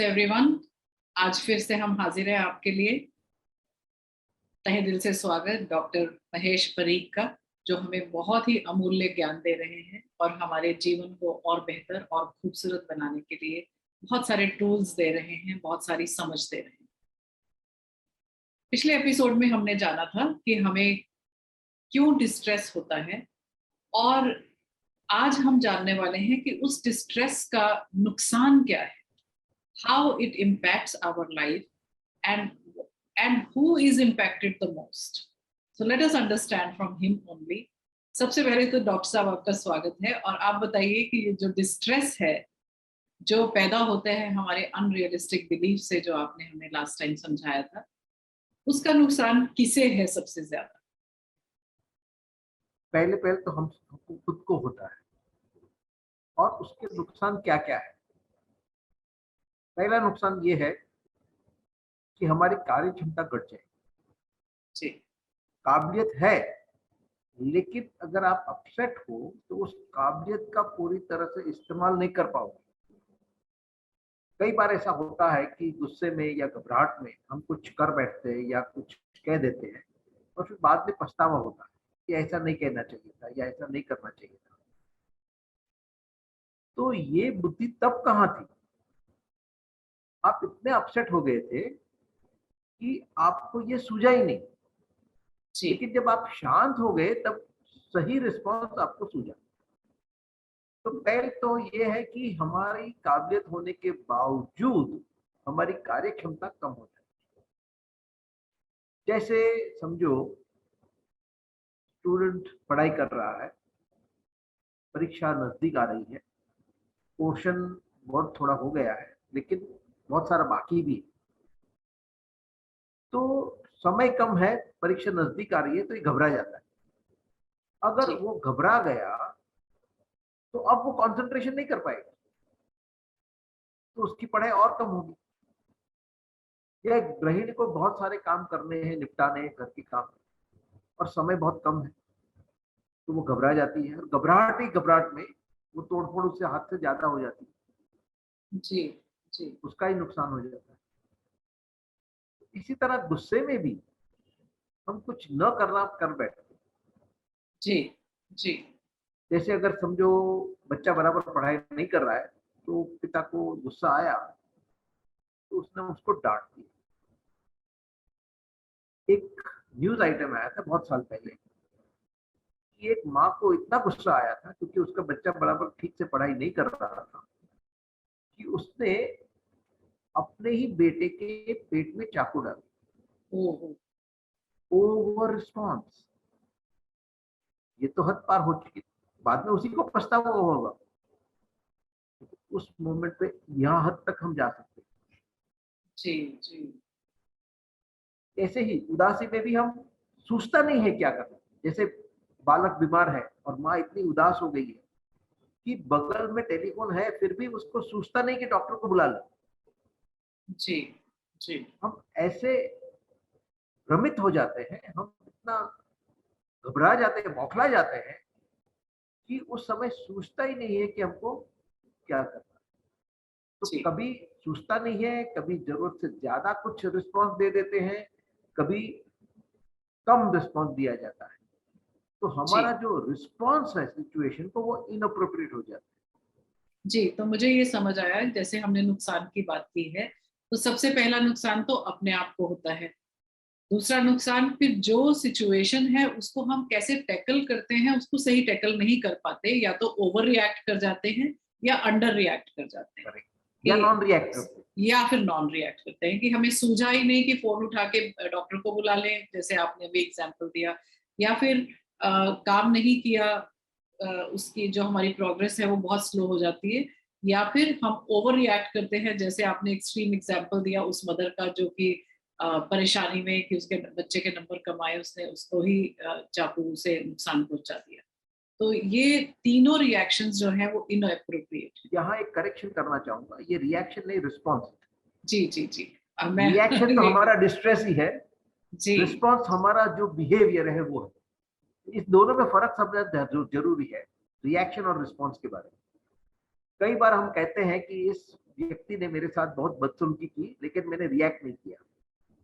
नमस्ते एवरीवन। आज फिर से हम हाजिर हैं आपके लिए। तहे दिल से स्वागत डॉक्टर महेश परीख का, जो हमें बहुत ही अमूल्य ज्ञान दे रहे हैं और हमारे जीवन को और बेहतर और खूबसूरत बनाने के लिए बहुत सारे टूल्स दे रहे हैं, बहुत सारी समझ दे रहे हैं। पिछले एपिसोड में हमने जाना था कि हमें क्यों डिस्ट्रेस होता है, और आज हम जानने वाले हैं कि उस डिस्ट्रेस का नुकसान क्या है, how it impacts our life, and who is impacted the most. So let us understand from him only. सबसे पहले तो डॉक्टर साहब आपका स्वागत है, और आप बताइए कि ये जो डिस्ट्रेस है जो पैदा होता है हमारे अनरियलिस्टिक बिलीफ से, जो आपने हमें लास्ट टाइम समझाया था, उसका नुकसान किसे है सबसे ज्यादा? पहले तो हम खुद को होता है, और उसके नुकसान क्या क्या है। पहला नुकसान ये है कि हमारी कार्य क्षमता घट जाए। जी, काबिलियत है, लेकिन अगर आप अपसेट हो तो उस काबिलियत का पूरी तरह से इस्तेमाल नहीं कर पाओगे। कई बार ऐसा होता है कि गुस्से में या घबराहट में हम कुछ कर बैठते हैं या कुछ कह देते हैं, और फिर बाद में पछतावा होता है कि ऐसा नहीं कहना चाहिए था या ऐसा नहीं करना चाहिए था। तो ये बुद्धि तब कहाँ थी? आप इतने अपसेट हो गए थे कि आपको ये सूझा ही नहीं, लेकिन जब आप शांत हो गए तब सही रिस्पॉन्स आपको सूझा। तो पहले तो ये है कि हमारी काबिलियत होने के बावजूद हमारी कार्य क्षमता कम हो जाती है। जैसे समझो, स्टूडेंट पढ़ाई कर रहा है, परीक्षा नजदीक आ रही है, पोर्शन बहुत थोड़ा हो गया है लेकिन बहुत सारा बाकी भी है। तो समय कम है, परीक्षा नजदीक आ रही है, तो ये घबरा जाता है। अगर वो घबरा गया तो अब वो कंसंट्रेशन नहीं कर पाएगा, तो उसकी पढ़ाई और कम होगी। या गृहिणी को बहुत सारे काम करने हैं, निपटाने हैं, घर के काम, और समय बहुत कम है, तो वो घबरा जाती है, और घबराहट में वो तोड़फोड़ उससे हाथ से ज्यादा हो जाती है। जी, जी, उसका ही नुकसान हो जाता है। इसी तरह गुस्से में भी हम कुछ न करना कर बैठते। जी, जी, जैसे अगर समझो बच्चा बराबर पढ़ाई नहीं कर रहा है, तो पिता को गुस्सा आया तो उसने उसको डांट दिया। एक न्यूज आइटम आया था बहुत साल पहले कि एक माँ को इतना गुस्सा आया था क्योंकि उसका बच्चा बराबर ठीक से पढ़ाई नहीं कर रहा था, कि उसने अपने ही बेटे के पेट में चाकू डाल दिया। ओवर रिस्पॉन्स, ये तो हद पार हो चुकी। बाद में उसी को पछतावा होगा। उस मोमेंट पे यहाँ हद तक हम जा सकते हैं। जी, जी, ऐसे ही उदासी में भी हम सोचता नहीं है क्या करना। जैसे बालक बीमार है और माँ इतनी उदास हो गई है कि बगल में टेलीफोन है, फिर भी उसको सोचता नहीं कि डॉक्टर को बुला ले। जी, जी, हम ऐसे भ्रमित हो जाते हैं, हम इतना घबरा जाते हैं, बौखला जाते हैं कि उस समय सोचता ही नहीं है कि हमको क्या करना। तो कभी सोचता नहीं है, कभी जरूरत से ज्यादा कुछ रिस्पॉन्स दे देते हैं, कभी कम रिस्पॉन्स दिया जाता है। तो हमारा जो रिस्पॉन्स है सिचुएशन को, वो इनअप्रोप्रिएट हो जाता है। जी, तो मुझे ये समझ आया, जैसे हमने नुकसान की बात की है, तो सबसे पहला नुकसान तो अपने आप को होता है। दूसरा नुकसान, फिर जो सिचुएशन है उसको हम कैसे टैकल करते हैं, उसको सही टैकल नहीं कर पाते, या तो ओवर रिएक्ट कर जाते हैं या अंडर रिएक्ट कर जाते हैं, या नॉन रिएक्ट करते हैं, या फिर नॉन रिएक्ट करते हैं कि हमें सूझा ही नहीं कि फोन उठा के डॉक्टर को बुला लें, जैसे आपने भी एग्जांपल दिया, या फिर काम नहीं किया, उसकी जो हमारी प्रोग्रेस है वो बहुत स्लो हो जाती है, या फिर हम ओवर रिएक्ट करते हैं, जैसे आपने एक्सट्रीम एग्जांपल दिया उस मदर का जो कि परेशानी में कि उसके बच्चे के नंबर कम आए, उसने उसको ही चाकू से नुकसान पहुंचा दिया। तो ये तीनों रिएक्शंस जो हैं वो इनअप्रोप्रिएट है। यहाँ एक करेक्शन करना चाहूंगा, ये रिएक्शन नहीं, रिस्पॉन्स। जी, जी, जी। रिएक्शन तो हमारा डिस्ट्रेस ही है, जी, रिस्पॉन्स हमारा जो बिहेवियर है वो है। इस दोनों में फर्क समझना जरूरी है, रिएक्शन और रिस्पॉन्स के बारे में। कई बार हम कहते हैं कि इस व्यक्ति ने मेरे साथ बहुत बदसलूकी की, लेकिन मैंने रिएक्ट नहीं किया।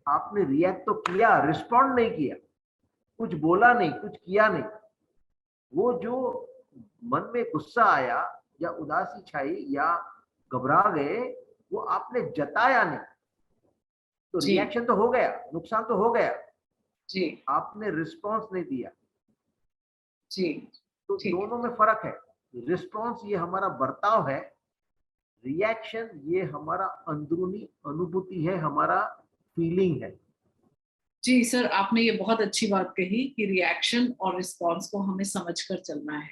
आपने रिएक्ट तो किया, रिस्पॉन्ड नहीं किया, कुछ बोला नहीं, कुछ किया नहीं। वो जो मन में गुस्सा आया या उदासी छाई या घबरा गए, वो आपने जताया नहीं। तो जी रिएक्शन तो हो गया, नुकसान तो हो गया, जी आपने रिस्पॉन्स नहीं दिया। जी। तो ठीक है। दोनों में फर्क है। रिस्पॉन्स ये हमारा बर्ताव है, रिएक्शन ये हमारा अंदरूनी अनुभूति है, हमारा फीलिंग है। जी सर, आपने ये बहुत अच्छी बात कही कि रिएक्शन और रिस्पॉन्स को हमें समझकर चलना है।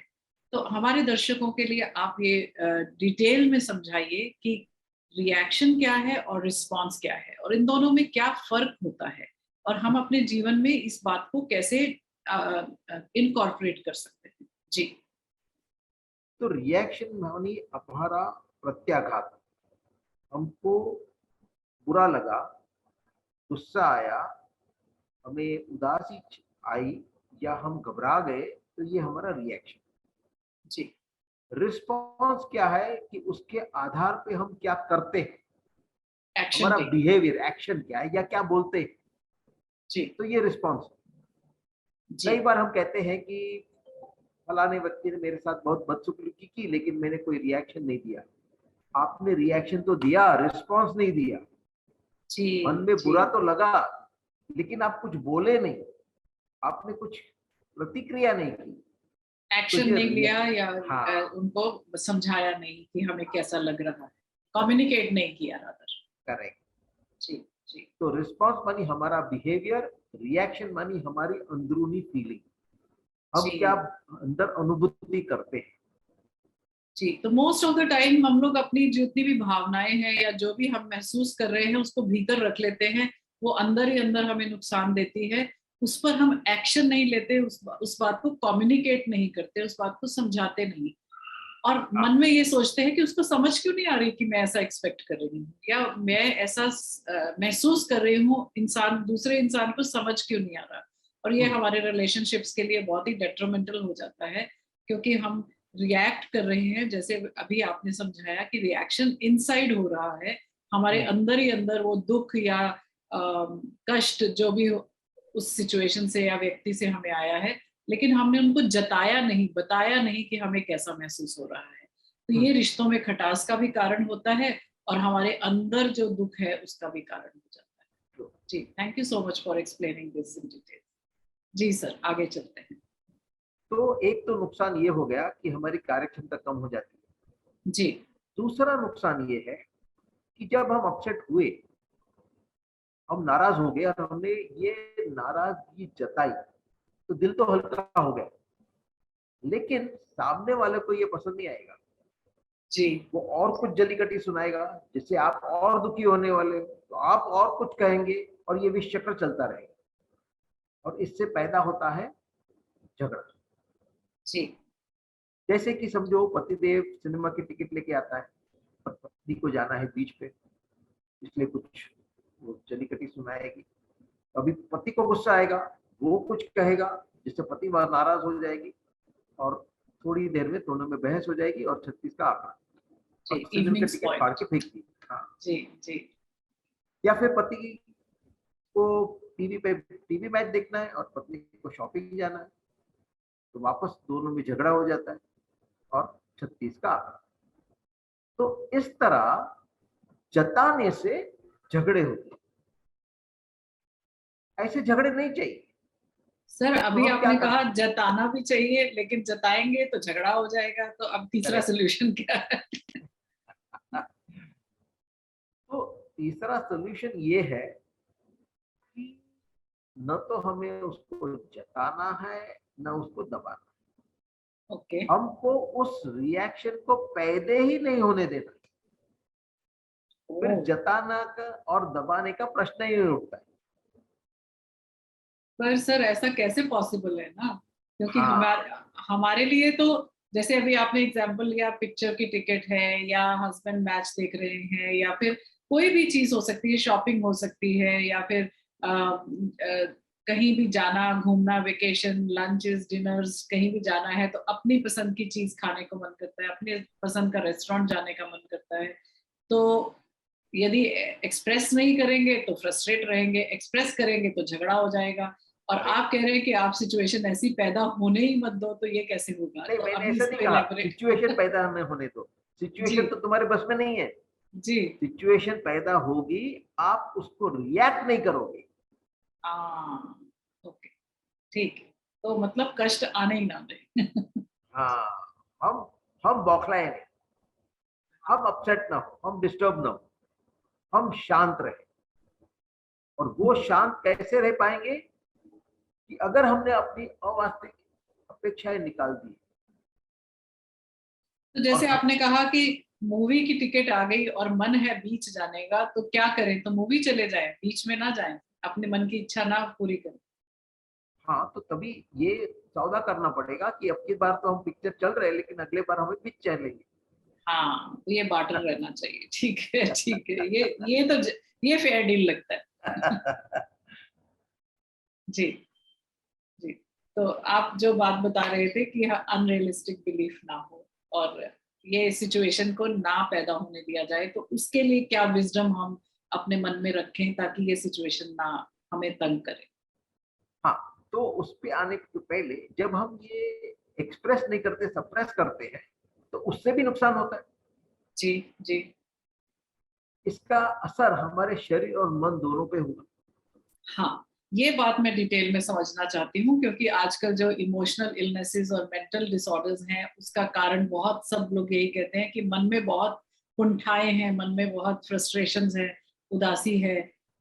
तो हमारे दर्शकों के लिए आप ये डिटेल में समझाइए कि रिएक्शन क्या है और रिस्पॉन्स क्या है और इन दोनों में क्या फर्क होता है और हम अपने जीवन में इस बात को कैसे इनकॉर्पोरेट कर सकते हैं। जी तो रिएक्शन मानी हमारा प्रत्याघात। हमको बुरा लगा, गुस्सा आया, हमें उदासी आई या हम घबरा गए, तो ये हमारा रिएक्शन। जी। रिस्पॉन्स क्या है कि उसके आधार पे हम क्या करते हैं, एक्शन हमारा टेक। बिहेवियर, एक्शन क्या है या क्या बोलते हैं, जी तो ये रिस्पॉन्स। जी कई बार हम कहते हैं कि फलाने व्यक्ति ने मेरे साथ बहुत बदसलूकी की, लेकिन मैंने कोई रिएक्शन नहीं दिया। आपने रिएक्शन तो दिया, रिस्पॉन्स नहीं दिया। जी मन में जी। बुरा तो लगा, लेकिन आप कुछ बोले नहीं, आपने कुछ प्रतिक्रिया नहीं की। तो एक्शन ये नहीं लिया या हाँ, उनको समझाया नहीं कि हमें कैसा लग रहा है, कम्युनिकेट नहीं किया रादर। करेक्ट। जी जी तो रिस्पॉन्स मानी हमारा बिहेवियर, रिएक्शन मानी हमारी अंदरूनी फीलिंग, हम क्या जी अंदर अनुभूति करते हैं। जी। तो मोस्ट ऑफ द टाइम हम लोग अपनी जितनी भी भावनाएं हैं या जो भी हम महसूस कर रहे हैं उसको भीतर रख लेते हैं, वो अंदर ही अंदर हमें नुकसान देती है। उस पर हम एक्शन नहीं लेते, उस बात को कम्युनिकेट नहीं करते, उस बात को समझाते नहीं और मन में ये सोचते हैं कि उसको समझ क्यों नहीं आ रही कि मैं ऐसा एक्सपेक्ट कर रही हूँ या मैं ऐसा महसूस कर रही हूँ, इंसान दूसरे इंसान को समझ क्यों नहीं आ रहा। और ये हमारे रिलेशनशिप्स के लिए बहुत ही डेट्रोमेंटल हो जाता है क्योंकि हम रिएक्ट कर रहे हैं, जैसे अभी आपने समझाया कि रिएक्शन इनसाइड हो रहा है, हमारे अंदर ही अंदर वो दुख या कष्ट जो भी उस सिचुएशन से या व्यक्ति से हमें आया है, लेकिन हमने उनको जताया नहीं, बताया नहीं कि हमें कैसा महसूस हो रहा है। तो ये रिश्तों में खटास का भी कारण होता है और हमारे अंदर जो दुख है उसका भी कारण हो जाता है। जी, thank you so much for explaining this in detail. जी सर, आगे चलते हैं। तो एक तो नुकसान ये हो गया कि हमारी कार्यक्षमता कम हो जाती है। जी दूसरा नुकसान ये है कि जब हम अपसेट हुए, हम नाराज हो गए और हमने ये नाराजगी जताई, तो दिल तो हल्का हो गया, लेकिन सामने वाले को ये पसंद नहीं आएगा। जी वो और कुछ जली कटी सुनाएगा, जिससे आप और दुखी होने वाले हो, तो आप और कुछ कहेंगे और ये विष चक्र चलता रहेगा और इससे पैदा होता है झगड़ा। जी जैसे कि समझो पतिदेव सिनेमा की टिकट लेके आता है और पत्नी को जाना है बीच पे, इसलिए कुछ वो जली कटी सुनाएगी। अभी पति को गुस्सा आएगा, वो कुछ कहेगा जिससे पति वहां नाराज हो जाएगी और थोड़ी देर में दोनों में बहस हो जाएगी और 36 का आंकड़ा जी। और सिनेमा इवनिंग के टिकट फाड़ स्पॉइल्ड। के फेंक दी। हाँ। जी जी या फिर पति को टीवी मैच देखना है और पत्नी को शॉपिंग जाना है, तो वापस दोनों में झगड़ा हो जाता है और 36 का आंकड़ा। तो इस तरह जताने से झगड़े होते हैं, ऐसे झगड़े नहीं चाहिए। सर, तो अभी हम क्या आपने कहा करते जताना भी चाहिए लेकिन जताएंगे तो झगड़ा हो जाएगा, तो अब तीसरा हैं? सोल्यूशन क्या है? तो तीसरा सोल्यूशन ये है कि न तो हमें उसको जताना है, न उसको दबाना। ओके। हमको उस रिएक्शन को पैदा ही नहीं होने देना, फिर ओ, जताना का और दबाने का प्रश्न ही नहीं उठता है। पर सर ऐसा कैसे पॉसिबल है ना, क्योंकि हाँ, हमारे हमारे लिए तो जैसे अभी आपने एग्जांपल लिया, पिक्चर की टिकट है या हस्बैंड मैच देख रहे हैं या फिर कोई भी चीज हो सकती है, शॉपिंग हो सकती है या फिर कहीं भी जाना, घूमना, वेकेशन, लंचेस, डिनर्स, कहीं भी जाना है तो अपनी पसंद की चीज खाने को मन करता है, अपने पसंद का रेस्टोरेंट जाने का मन करता है। तो यदि एक्सप्रेस नहीं करेंगे तो फ्रस्ट्रेट रहेंगे, एक्सप्रेस करेंगे तो झगड़ा हो जाएगा। और आप कह रहे हैं कि आप सिचुएशन ऐसी पैदा होने ही मत दो, तो ये कैसे होगा? नहीं, तो मैंने अभी ऐसा इस नहीं पे कहा elaborate- सिचुएशन पैदा न होने दो। जी सिचुएशन तो तुम्हारे बस में नहीं है। जी। सिचुएशन पैदा होगी, आप उसको रिएक्ट नहीं करोगे। हाँ, ओके, ठीक है। तो मतलब कष्ट आने ही ना दे। हाँ, हम बौखलाए नहीं, हम अपसेट ना हो, हम डिस्टर्ब ना हो, हम शांत रहे। और वो शांत कैसे रह पाएंगे कि अगर हमने अपनी अवास्तविक अपेक्षाएं निकाल दी तो और जैसे हम, आपने कहा कि मूवी की टिकट आ गई और मन है बीच जाने का, तो क्या करें? तो मूवी चले जाएं, बीच में ना जाएं, अपने मन की इच्छा ना पूरी करें। हाँ, तो तभी ये सौदा करना पड़ेगा कि अब की बार तो हम पिक्चर चल रहे हैं, लेकिन अगले बार हमें बीच चलेंगे। हाँ, तो ये बार्टर रहना चाहिए। ठीक है, ठीक है। ये फेयर डील लगता है। जी जी। तो आप जो बात बता रहे थे कि अनरियलिस्टिक बिलीफ ना हो और ये सिचुएशन को ना पैदा होने दिया जाए, तो उसके लिए क्या विजडम हम अपने मन में रखें ताकि ये सिचुएशन ना हमें तंग करे? हाँ, तो उस पे आने के पहले जब हम ये एक्सप्रेस नहीं करते, सप्रेस करते हैं, तो उससे भी नुकसान होता है। जी जी। इसका असर हमारे शरीर और मन दोनों पे होगा। हाँ, ये बात मैं डिटेल में समझना चाहती हूँ, क्योंकि आजकल जो इमोशनल इलनेसेस और मेंटल डिसऑर्डर्स हैं, उसका कारण बहुत सब लोग यही कहते हैं कि मन में बहुत कुंठाएं हैं, मन में बहुत फ्रस्ट्रेशंस है, उदासी है,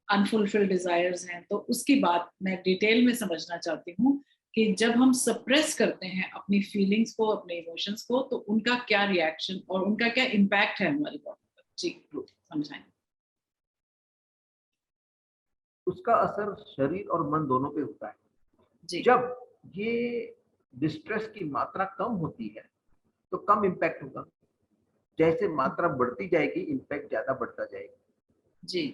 अनफुलफिल्ड डिजायर्स हैं। तो उसकी बात मैं डिटेल में समझना चाहती हूँ कि जब हम सप्रेस करते हैं अपनी फीलिंग्स को, अपने इमोशंस को, तो उनका क्या रिएक्शन और उनका क्या इम्पैक्ट है हमारी बॉडी पर। जी, समझाएं। उसका असर शरीर और मन दोनों पे होता है। जी जब ये डिस्ट्रेस की मात्रा कम होती है तो कम इम्पैक्ट होगा। जैसे मात्रा बढ़ती जाएगी, इम्पैक्ट ज्यादा बढ़ता जाएगा। जी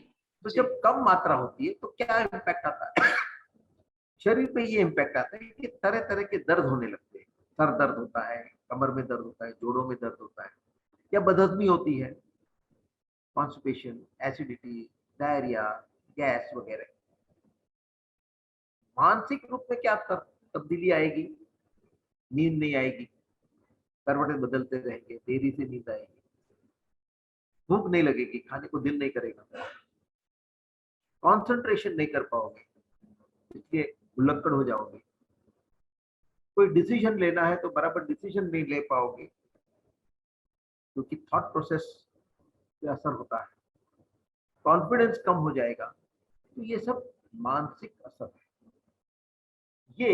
तो जी। जब कम मात्रा होती है तो क्या इम्पैक्ट आता है? शरीर पे ये इम्पैक्ट आता है कि तरह तरह के दर्द होने लगते हैं। सर दर्द होता है, कमर में दर्द होता है, जोड़ों में दर्द होता है, या बदहजमी होती है, कॉन्स्टिपेशन, एसिडिटी, डायरिया, गैस वगैरह। मानसिक रूप में क्या तब्दीली आएगी? नींद नहीं आएगी, करवटें बदलते रहेंगे, देरी से नींद आएगी, भूख नहीं लगेगी, खाने को दिल नहीं करेगा, कंसंट्रेशन नहीं कर पाओगे, इसलिए भुलक्कड़ हो जाओगे। कोई डिसीजन लेना है तो बराबर डिसीजन नहीं ले पाओगे, क्योंकि थॉट प्रोसेस पे असर होता है। कॉन्फिडेंस कम हो जाएगा। तो ये सब मानसिक असर है। ये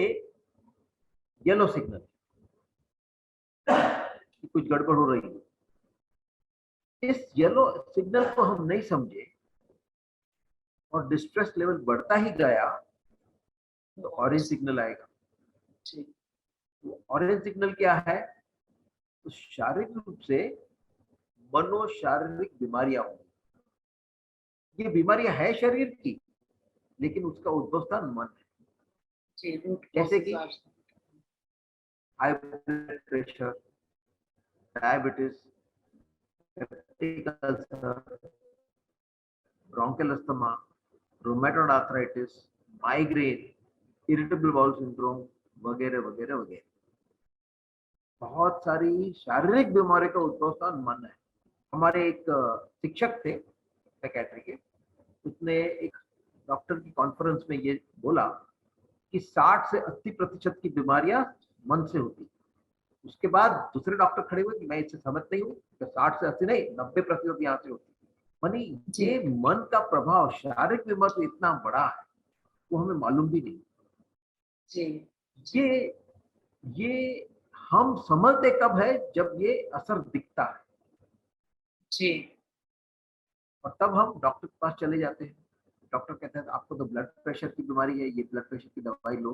येलो सिग्नल कि कुछ गड़बड़ हो रही है। इस येलो सिग्नल को हम नहीं समझे और डिस्ट्रेस लेवल बढ़ता ही गया, तो ऑरेंज सिग्नल आएगा। जी तो ऑरेंज सिग्नल क्या है? तो शारीरिक रूप से मनोशारीरिक बीमारियां होंगी। ये बीमारियां है शरीर की, लेकिन उसका उद्भव स्थान मन है। जी। रूट जैसे कॉजेज कि आर। High blood pressure, diabetes, bronchial asthma, rheumatoid arthritis, migraine, irritable bowel syndrome वगैरह वगैरह वगैरह। बहुत सारी शारीरिक बीमारी का उद्भव स्थान मन है। हमारे एक शिक्षक थे साइकेट्री के, उसने एक डॉक्टर की कॉन्फ्रेंस में ये बोला कि 60 से 80% की बीमारियां मन से होती। उसके बाद दूसरे डॉक्टर खड़े हुए कि मैं इससे सहमत नहीं हूँ, 60 से 80 नहीं, 90% यहाँ से होती। मानी जी ये मन का प्रभाव शारीरिक बीमारी इतना बड़ा है, वो हमें मालूम भी नहीं। जी ये ये हम समझते कब है? जब ये असर दिखता है, जी और तब हम डॉक्टर के पास चले जाते हैं। डॉक्टर कहते हैं आपको तो ब्लड प्रेशर की बीमारी है, ये ब्लड प्रेशर की दवाई लो।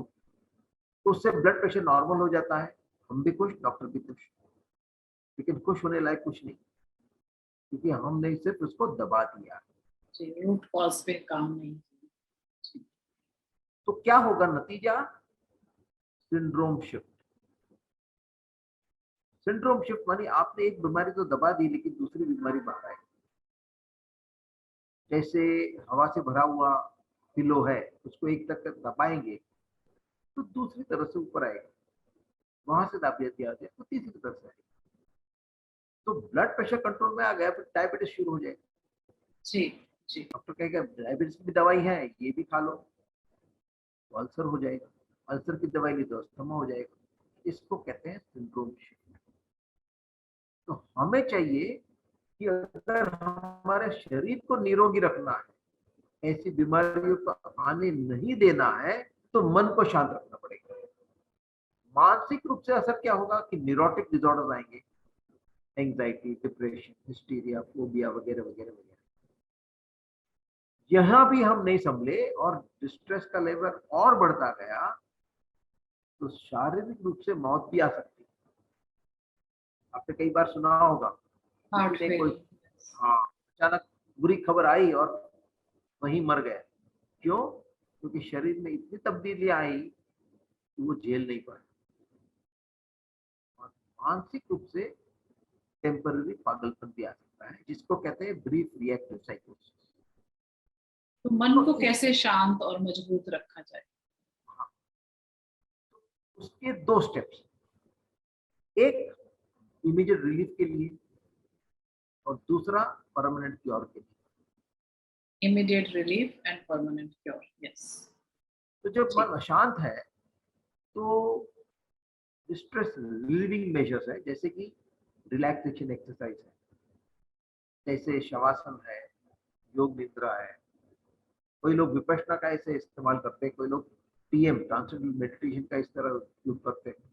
तो उससे ब्लड प्रेशर नॉर्मल हो जाता है, हम भी खुश, डॉक्टर भी खुश। लेकिन खुश होने लायक कुछ नहीं, क्योंकि हमने सिर्फ उसको दबा दिया। जी। रूट कॉज पे काम नहीं। जी तो क्या होगा नतीजा? Syndrome shift. सिंड्रोम शिफ्ट मानी आपने एक बीमारी तो दबा दी, लेकिन दूसरी बीमारी बाहर आई। जैसे हवा से भरा हुआ पिलो है, उसको एक तक दबाएंगे तो दूसरी तरफ से ऊपर आएगा, वहां से दाब दिया जाए तो तीसरी तरफ से आएगा। तो ब्लड प्रेशर कंट्रोल में आ गया, फिर डायबिटीज शुरू हो जाएगा। जी जी डॉक्टर कहेगा डायबिटीज की भी दवाई है, ये भी खा लो, तो अल्सर हो जाएगा, अल्सर की दवाई ली तो अस्थमा हो जाएगा। इसको कहते हैं सिंड्रोम शिफ्ट। तो हमें चाहिए कि अगर हमारे शरीर को निरोगी रखना है, ऐसी बीमारियों को आने नहीं देना है, तो मन को शांत रखना पड़ेगा। मानसिक रूप से असर क्या होगा कि न्यूरोटिक डिसऑर्डर्स आएंगे, एंजाइटी, डिप्रेशन, हिस्टीरिया, फोबिया वगैरह वगैरह वगैरह। यहां भी हम नहीं संभले और डिस्ट्रेस का लेवल और बढ़ता गया तो शारीरिक रूप से मौत भी आ सकती है। आपने कई बार सुना होगा हार्ट किसी ने कोई, फेल। हाँ, अचानक बुरी खबर आई और वहीं मर गए। क्यों? क्योंकि शरीर में इतनी तब्दीलियां आई कि वो झेल नहीं पाए। और मानसिक रूप से टेम्पररी पागलपन भी आ सकता है, जिसको कहते हैं ब्रीफ रिएक्टिव साइकोसिस। तो मन को कैसे शांत और मजबूत रखा जाए? उसके दो स्टेप्स, एक इमीडिएट रिलीफ के लिए और दूसरा परमानेंट क्योर के लिए। Immediate relief and permanent cure, yes. तो जब जी मन अशांत है तो स्ट्रेस रिलीविंग मेजर्स है, जैसे कि रिलैक्सेशन एक्सरसाइज है, जैसे शवासन है, योग निद्रा है। कोई लोग विपश्यना का ऐसे इस्तेमाल करते हैं, कोई लोग टीएम ट्रांसेंडेंटल मेडिटेशन का इस तरह उपयोग करते हैं।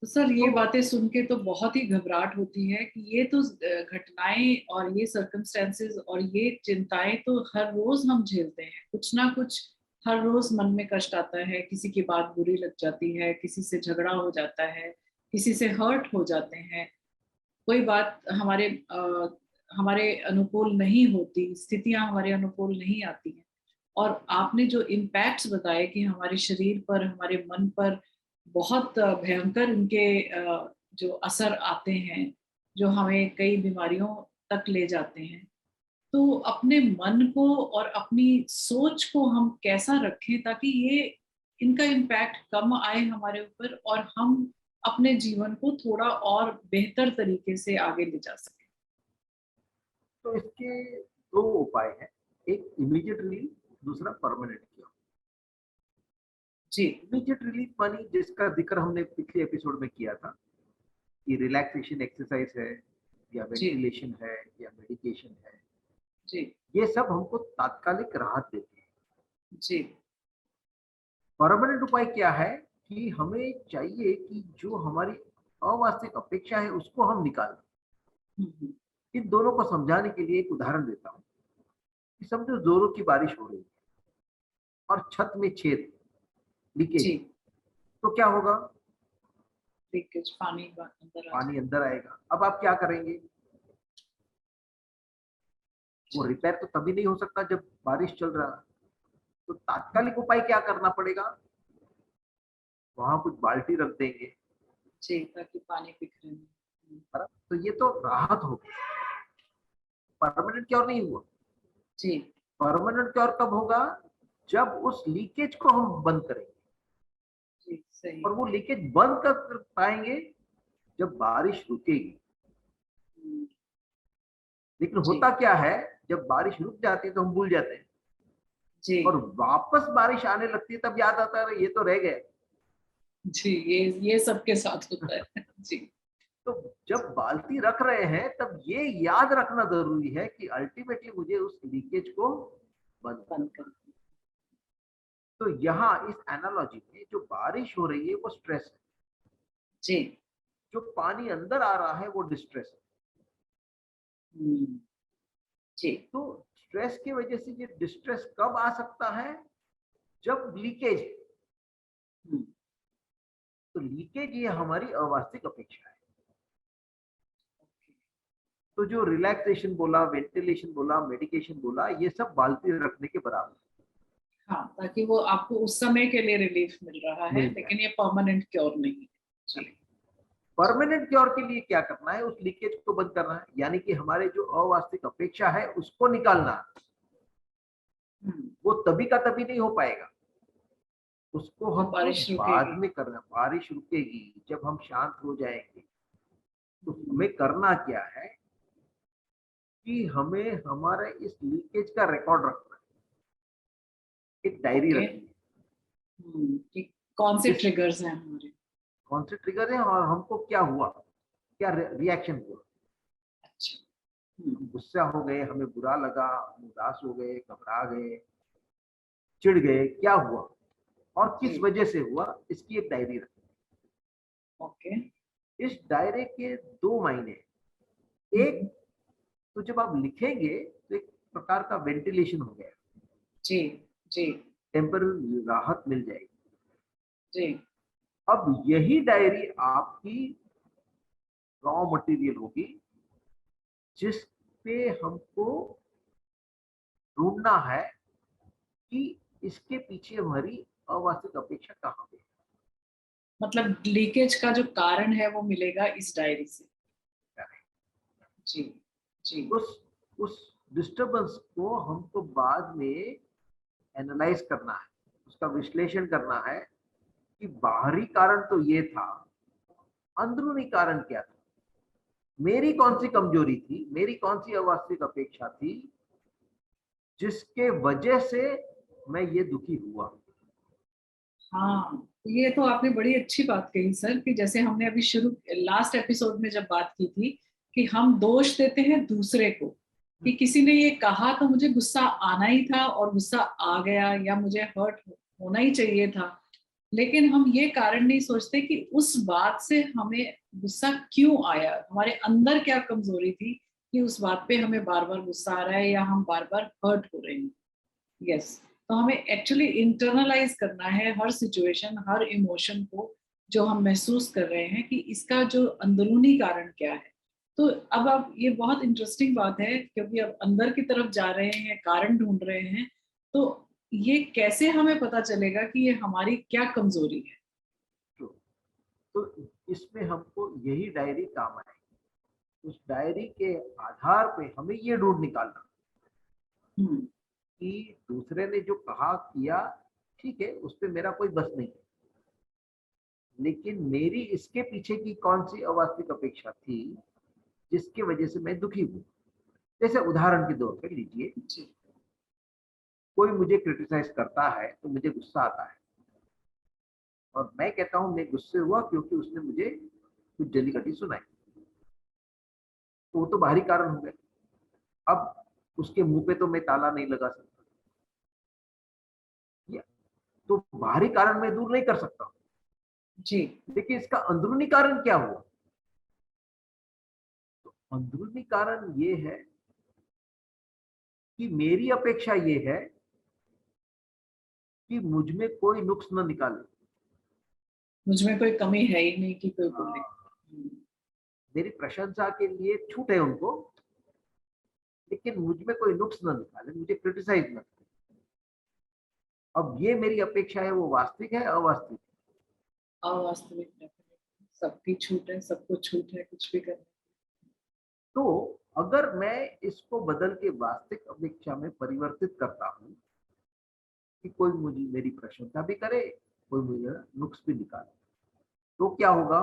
तो सर, ये तो बातें सुन के तो बहुत ही घबराहट होती है कि ये तो घटनाएं और ये सर्कमस्टेंसेस और ये चिंताएं तो हर रोज हम झेलते हैं, कुछ ना कुछ हर रोज मन में कष्ट आता है, किसी की बात बुरी लग जाती है, किसी से झगड़ा हो जाता है, किसी से हर्ट हो जाते हैं, कोई बात हमारे अनुकूल नहीं होती, स्थितियां हमारे अनुकूल नहीं आती हैं। और आपने जो इम्पैक्ट्स बताए कि हमारे शरीर पर, हमारे मन पर बहुत भयंकर इनके जो असर आते हैं, जो हमें कई बीमारियों तक ले जाते हैं, तो अपने मन को और अपनी सोच को हम कैसा रखें ताकि ये इनका इम्पैक्ट कम आए हमारे ऊपर और हम अपने जीवन को थोड़ा और बेहतर तरीके से आगे ले जा सकें? तो इसके दो उपाय हैं, एक इमीडिएट रिलीफ, दूसरा परमानेंट क्योर। जी इमीडिएट रिलीफ मानी जिसका जिक्र हमने पिछले एपिसोड में किया था कि रिलैक्सेशन एक्सरसाइज है या जी वेंटिलेशन है या मेडिकेशन है, जी ये सब हमको तात्कालिक राहत देते हैं। जी परमानेंट उपाय क्या है कि हमें चाहिए कि जो हमारी अवास्तविक अपेक्षा है उसको हम निकालें। हम्म, इन दोनों को समझाने के लिए एक उदाहरण देता हूँ कि समझो जोरों की बारिश हो रही है और छत में छेद, लीकेज, जी तो क्या होगा? लीकेज, पानी अंदर आ पानी जाए। अंदर आएगा। अब आप क्या करेंगे? वो जी रिपेयर तो तभी नहीं हो सकता जब बारिश चल रहा है। तो तात्कालिक उपाय क्या करना पड़ेगा? वहां कुछ बाल्टी रख देंगे, जी, ताकि पानी बिखरे नहीं। बराबर? तो ये तो राहत होगी, परमानेंट क्योर नहीं हुआ। जी परमानेंट क्योर कब होगा? जब उस लीकेज को हम बंद करेंगे। जी सही। और वो लीकेज बंद कर पाएंगे जब बारिश रुकेगी। हम्म, लेकिन जी होता क्या है, जब बारिश रुक जाती है तो हम भूल जाते हैं जी और वापस बारिश आने लगती है तब याद आता है ये तो रह गए। जी, ये सबके साथ होता है। जी तो जब बाल्टी रख रहे हैं तब ये याद रखना जरूरी है कि अल्टीमेटली मुझे उस लीकेज को बंद करना। बंद कर। तो यहाँ इस एनालॉजी में जो बारिश हो रही है वो स्ट्रेस है, जी जो पानी अंदर आ रहा है वो डिस्ट्रेस है। हम्म, जी तो स्ट्रेस की वजह से ये डिस्ट्रेस कब आ सकता है? जब लीकेज है। हम्म, तो लीकेज ये हमारी अवास्तविक अपेक्षा है। तो जो रिलैक्सेशन बोला, वेंटिलेशन बोला, मेडिकेशन बोला, ये सब बाल्टी रखने के बराबर हाँ, ताकि वो आपको उस समय के लिए रिलीफ मिल रहा है, मिल जाए। लेकिन ये परमानेंट क्योर नहीं है। जी परमानेंट क्योर के लिए क्या करना है? उस लीकेज को बंद करना है, यानी कि हमारे जो अवास्तविक अपेक्षा है उसको निकालना है। तभी का तभी नहीं हो पाएगा, उसको हम बारिश बाद रुकेगी। में करना। बारिश रुकेगी जब हम शांत हो जाएंगे। तो हम्म, हमें करना क्या है कि हमें हमारे इस लीकेज का रिकॉर्ड रखना है, एक डायरी ओके। रखनी है। कि कौन से जिस ट्रिगर्स हैं हमारे। कौन से ट्रिगर है और हमको क्या हुआ, क्या रिएक्शन हुआ। अच्छा। हम गुस्सा हो गए, हमें बुरा लगा, हम उदास हो गए, घबरा गए, चिढ़ गए, क्या हुआ और किस जी। वजह से हुआ, इसकी एक डायरी रखनी ओके। है। इस डायरी के दो मायने। एक, तो जब आप लिखेंगे तो एक प्रकार का वेंटिलेशन हो गया, जी। जी। टेम्पररी राहत मिल जाएगी। जी। अब यही डायरी आपकी रॉ मटेरियल होगी, जिस पे हमको ढूंढना है कि इसके पीछे हमारी अवास्तविक अपेक्षा कहाँ पे मतलब लीकेज का जो कारण है वो मिलेगा इस डायरी से। है। जी। जी। उस डिस्टरबेंस को हमको बाद में एनालाइज करना है, उसका विश्लेषण करना है कि बाहरी कारण तो ये था, अंदरूनी कारण क्या था, मेरी कौन सी कमजोरी थी, मेरी कौन सी अवास्तविक अपेक्षा थी जिसके वजह से मैं ये दुखी हुआ। हाँ, ये तो आपने बड़ी अच्छी बात कही सर, कि जैसे हमने अभी शुरू लास्ट एपिसोड में जब बात की थी कि हम दोष देते हैं दूसरे को, कि किसी ने ये कहा तो मुझे गुस्सा आना ही था और गुस्सा आ गया, या मुझे हर्ट होना ही चाहिए था। लेकिन हम ये कारण नहीं सोचते कि उस बात से हमें गुस्सा क्यों आया, हमारे अंदर क्या कमजोरी थी कि उस बात पे हमें बार बार गुस्सा आ रहा है या हम बार बार हर्ट हो रहे हैं। यस। तो हमें एक्चुअली इंटरनलाइज करना है हर सिचुएशन, हर इमोशन को जो हम महसूस कर रहे हैं, कि इसका जो अंदरूनी कारण क्या है। तो अब आप, ये बहुत इंटरेस्टिंग बात है, क्योंकि अब अंदर की तरफ जा रहे हैं, कारण ढूंढ रहे हैं। तो ये कैसे हमें पता चलेगा कि ये हमारी क्या कमजोरी है। तो, तो इसमें हमको यही डायरी काम आएगी। उस डायरी के आधार पे हमें ये ढूंढ निकालना हम्म। कि दूसरे ने जो कहा किया, ठीक है, उस पर मेरा कोई बस नहीं है, लेकिन मेरी इसके पीछे की कौन सी अवास्तविक अपेक्षा थी जिसकी वजह से मैं दुखी हूँ। जैसे उदाहरण के तौर पर लीजिए, जी। कोई मुझे क्रिटिसाइज करता है तो मुझे गुस्सा आता है, और मैं कहता हूँ मैं गुस्से हुआ क्योंकि उसने मुझे कुछ जली कटी सुनाई। तो वो तो बाहरी कारण हो गए। अब उसके मुंह पे तो मैं ताला नहीं लगा सकता, या तो बाहरी कारण मैं दूर नहीं कर सकता, जी। लेकिन इसका अंदरूनी कारण क्या हुआ। तो अंदरूनी कारण ये है कि मेरी अपेक्षा ये है कि मुझ में कोई नुक्स न निकाले। मुझ में कोई कमी है ही नहीं कि कोई बोले। हाँ, मेरी प्रशंसा के लिए छूट है उनको, लेकिन मुझ में कोई नुक्स न निकाले, मुझे क्रिटिसाइज न करे। अब ये मेरी अपेक्षा है, वो वास्तविक है अवास्तविक। अवास्तविक है। सबकी छूट है, सबको छूट है कुछ भी करने। तो अगर मैं इसको बदल के वास्तविक अपेक्षा में परिवर्तित करता हूँ कि कोई मुझे मेरी प्रशंसा भी करे, कोई मुझे नुक्स भी निकाले, तो क्या होगा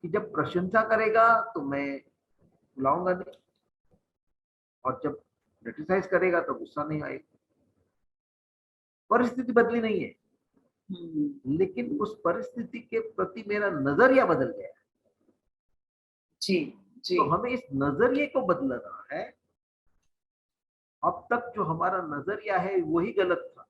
कि जब प्रशंसा करेगा तो मैं बुलाऊंगा नहीं, और जब क्रिटिसाइज करेगा तो गुस्सा नहीं आएगा। परिस्थिति बदली नहीं है, लेकिन उस परिस्थिति के प्रति मेरा नजरिया बदल गया है। जी। जी। तो हमें इस नजरिए को बदलना है। अब तक जो हमारा नजरिया है वही गलत था।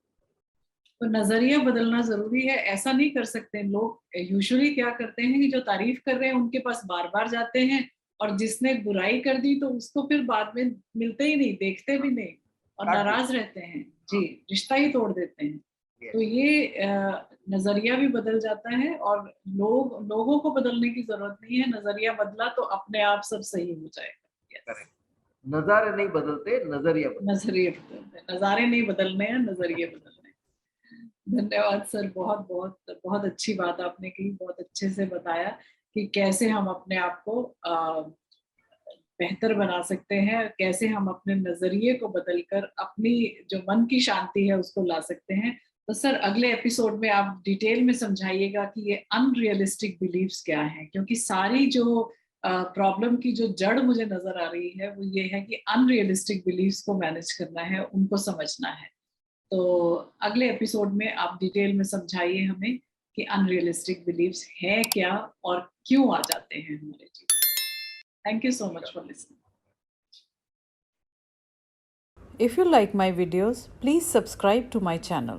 तो नजरिया बदलना जरूरी है, ऐसा नहीं कर सकते। लोग यूजुअली क्या करते हैं कि जो तारीफ कर रहे हैं उनके पास बार बार जाते हैं, और जिसने बुराई कर दी तो उसको फिर बाद में मिलते ही नहीं, देखते भी नहीं, और काट नाराज देते। रहते हैं। जी। हाँ, रिश्ता ही तोड़ देते हैं। तो yes, ये नजरिया भी बदल जाता है, और लोगों को बदलने की जरूरत नहीं है, नजरिया बदला तो अपने आप सब सही हो जाएगा। यस। correct। नजारे नहीं बदलते, नजरिया बदलते। नजरिए बदलने, नजारे नहीं बदलने हैं, नजरिए बदलने हैं। धन्यवाद सर, बहुत बहुत बहुत अच्छी बात आपने की, बहुत अच्छे से बताया कि कैसे हम अपने आप को बेहतर बना सकते हैं, कैसे हम अपने नजरिए को बदलकर अपनी जो मन की शांति है उसको ला सकते हैं। तो सर अगले एपिसोड में आप डिटेल में समझाइएगा कि ये अनरियलिस्टिक बिलीव्स क्या हैं, क्योंकि सारी जो प्रॉब्लम की जो जड़ मुझे नजर आ रही है वो ये है कि अनरियलिस्टिक बिलीव्स को मैनेज करना है, उनको समझना है। तो अगले एपिसोड में आप डिटेल में समझाइए हमें कि अनरियलिस्टिक बिलीव्स है क्या और क्यों आ जाते हैं हमारे जीवन। Thank you so much for listening. If you like my videos, please subscribe to my channel.